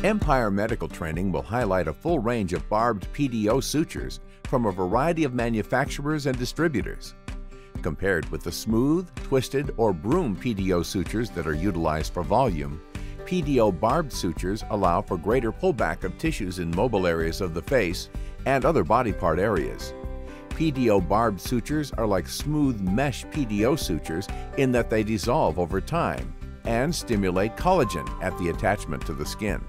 Empire Medical Training will highlight a full range of barbed PDO sutures from a variety of manufacturers and distributors. Compared with the smooth, twisted, or broom PDO sutures that are utilized for volume, PDO barbed sutures allow for greater pullback of tissues in mobile areas of the face and other body part areas. PDO barbed sutures are like smooth mesh PDO sutures in that they dissolve over time and stimulate collagen at the attachment to the skin.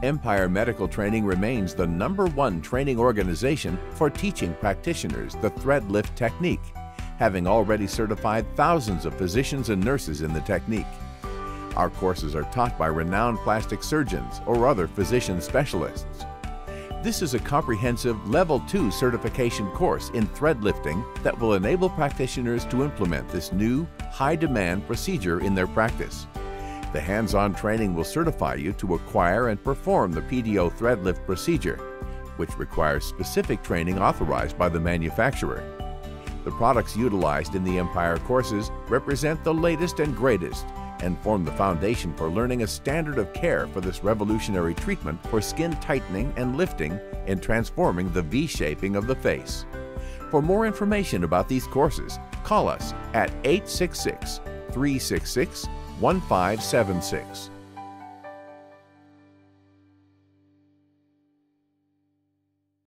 Empire Medical Training remains the #1 training organization for teaching practitioners the thread lift technique, having already certified thousands of physicians and nurses in the technique. Our courses are taught by renowned plastic surgeons or other physician specialists. This is a comprehensive Level 2 certification course in thread lifting that will enable practitioners to implement this new, high-demand procedure in their practice. The hands-on training will certify you to acquire and perform the PDO thread lift procedure, which requires specific training authorized by the manufacturer. The products utilized in the Empire courses represent the latest and greatest and form the foundation for learning a standard of care for this revolutionary treatment for skin tightening and lifting in transforming the V-shaping of the face. For more information about these courses, call us at 866-366-1576.